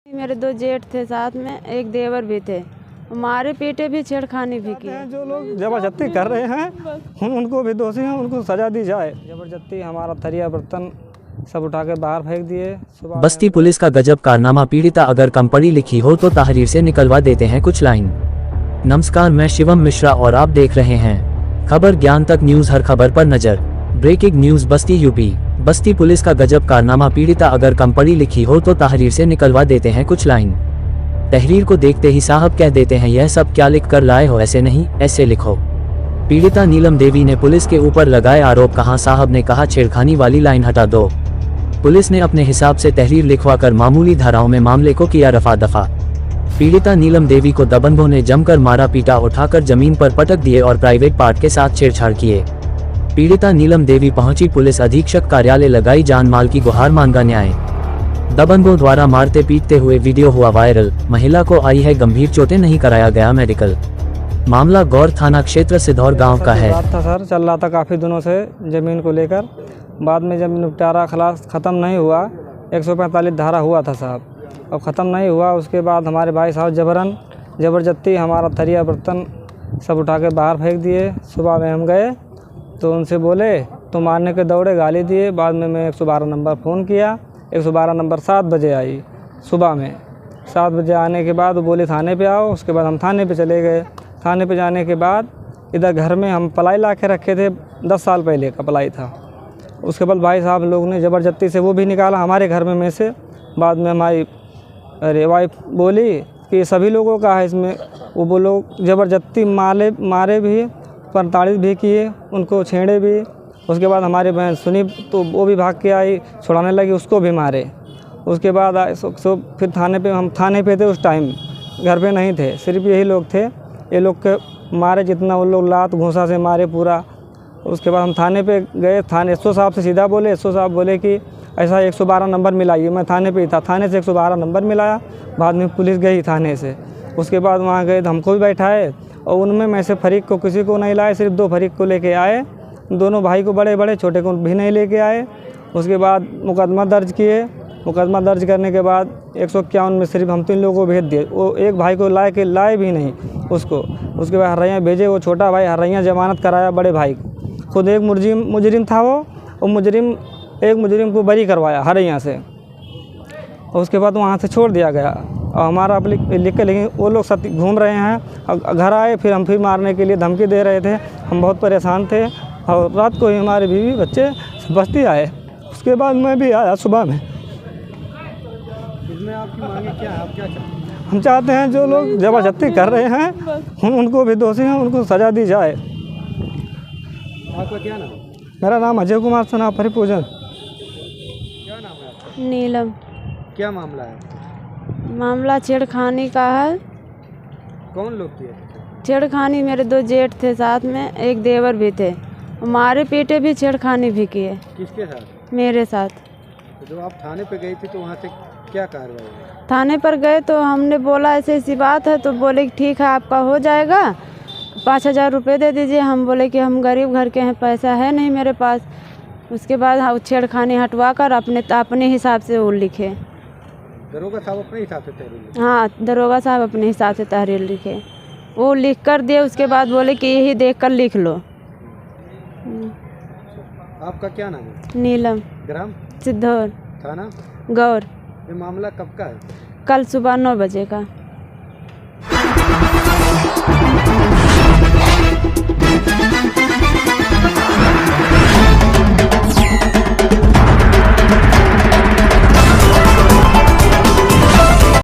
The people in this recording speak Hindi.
मेरे 2 जेठ थे, साथ में एक देवर भी थे, मारे पीटे भी, छेड़खानी भी की। जो लोग जबरदस्ती कर रहे हैं उनको भी दोषी हैं, उनको सजा दी जाए। जबरदस्ती हमारा थरिया बर्तन सब उठा के बाहर फेंक दिए। बस्ती पुलिस का गजब कारनामा। पीड़िता अगर कम पढ़ी लिखी हो तो तहरीर से निकलवा देते हैं कुछ लाइन। नमस्कार, मैं शिवम मिश्रा और आप देख रहे हैं खबर ज्ञान तक न्यूज। हर खबर पर नजर। ब्रेकिंग न्यूज बस्ती यूपी। बस्ती पुलिस का गजब कारनामा। पीड़िता अगर कम पढ़ी लिखी हो तो तहरीर से निकलवा देते हैं कुछ लाइन। तहरीर को देखते ही साहब कह देते हैं, यह सब क्या लिख कर लाए हो, ऐसे नहीं ऐसे लिखो। पीड़िता नीलम देवी ने पुलिस के ऊपर लगाए आरोप। कहा साहब ने कहा छेड़खानी वाली लाइन हटा दो। पुलिस ने अपने हिसाब से तहरीर लिखवाकर मामूली धाराओं में मामले को किया रफा दफा। पीड़िता नीलम देवी को दबंगों ने जमकर मारा पीटा, उठाकर जमीन पर पटक दिए और प्राइवेट पार्ट के साथ छेड़छाड़ किए। पीड़िता नीलम देवी पहुंची पुलिस अधीक्षक कार्यालय, लगाई जान माल की गुहार, मांगा न्याय। दबंगों द्वारा मारते पीटते हुए वीडियो हुआ वायरल। महिला को आई है गंभीर चोटें, नहीं कराया गया मेडिकल। मामला गौर थाना क्षेत्र सिद्धौर गांव का है। था सर, चल रहा था काफ़ी दिनों से जमीन को लेकर। बाद में जब निपटारा खलास ख़त्म नहीं हुआ, 145 धारा हुआ था साहब, अब ख़त्म नहीं हुआ। उसके बाद हमारे भाई साहब जबरदस्ती हमारा थरिया बर्तन सब उठा के बाहर फेंक दिए। सुबह में हम गए तो उनसे बोले तो मारने के दौड़े, गाली दिए। बाद में मैं 112 नंबर फ़ोन किया, 112 नंबर 7 बजे आई। सुबह में 7 बजे आने के बाद वो बोले थाने पे आओ। उसके बाद हम थाने पे चले गए। थाने पे जाने के बाद इधर घर में हम पलाई ला के रखे थे, 10 साल पहले का पलाई था। उसके बाद भाई साहब लोग ने ज़बरदस्ती से वो भी निकाला हमारे घर में से। बाद में हमारी वाइफ बोली कि सभी लोगों का है इसमें। वो लोग ज़बरदस्ती मारे भी, प्रताड़ित भी किए, उनको छेड़े भी। उसके बाद हमारी बहन सुनी तो वो भी भाग के आई, छुड़ाने लगी, उसको भी मारे। उसके बाद फिर हम थाने पे थे उस टाइम, घर पे नहीं थे, सिर्फ यही लोग थे। ये लोग के मारे जितना वो लोग लात घूंसा से मारे पूरा। उसके बाद हम थाने पे गए। थाने एसओ साहब से सीधा बोले, एसओ साहब बोले कि ऐसा 112 नंबर मिलाइए। मैं थाने पे ही था, थाने से 112 नंबर मिलाया। बाद में पुलिस गई थाने से। उसके बाद वहाँ गए तो हमको भी बैठाए और उनमें में से फरीक को किसी को नहीं लाए, सिर्फ 2 फरीक को लेके आए। दोनों भाई को बड़े छोटे को भी नहीं लेके आए। उसके बाद मुकदमा दर्ज किए। मुकदमा दर्ज करने के बाद 151 में सिर्फ हम 3 लोगों को भेज दिए। वो एक भाई को लाए भी नहीं उसको। उसके बाद हरैया भेजे, वो छोटा भाई हरैया जमानत कराया बड़े भाई को। खुद एक मुजरिम था वो एक मुजरिम को बरी करवाया हरैया से। और उसके बाद वहाँ से छोड़ दिया गया और हमारा लिख के। लेकिन वो लोग घूम रहे हैं। घर आए फिर मारने के लिए धमकी दे रहे थे। हम बहुत परेशान थे और रात को ही हमारे बीवी बच्चे बस्ती आए। उसके बाद मैं भी आया सुबह में। इसमें आपकी मांगे क्या है? आप क्या चाहते हैं? हम चाहते हैं जो लोग जबरदस्ती कर रहे हैं उनको भी दोषी हैं, उनको सजा दी जाए। आपका क्या नाम? मेरा नाम अजय कुमार सना परिपूजन। क्या नाम है आपका? नीलम। क्या मामला है? मामला छेड़खानी का है। कौन लोग किए? छेड़खानी मेरे 2 जेठ थे, साथ में एक देवर भी थे, मारे पीटे भी, छेड़खानी भी किए। किसके साथ? मेरे साथ। तो जब आप थाने पे गई थी तो वहाँ से क्या कार्रवाई हुई? थाने पर गए तो हमने बोला ऐसी ऐसी बात है, तो बोले कि ठीक है आपका हो जाएगा, 5000 रुपये दे दीजिए। हम बोले कि हम गरीब घर के हैं, पैसा है नहीं मेरे पास। उसके बाद छेड़खानी हटवा कर अपने हिसाब से वो लिखे। दरोगा साहब अपने हिसाब से तहरीर लिखे? हाँ, दरोगा साहब अपने हिसाब से तहरीर लिखे, वो लिख कर दिए। उसके बाद बोले कि यही देख कर लिख लो। आपका क्या नाम है? नीलम। ग्राम? सिद्धौर। थाना? गौर। ये मामला कब का है? कल सुबह 9 बजे का।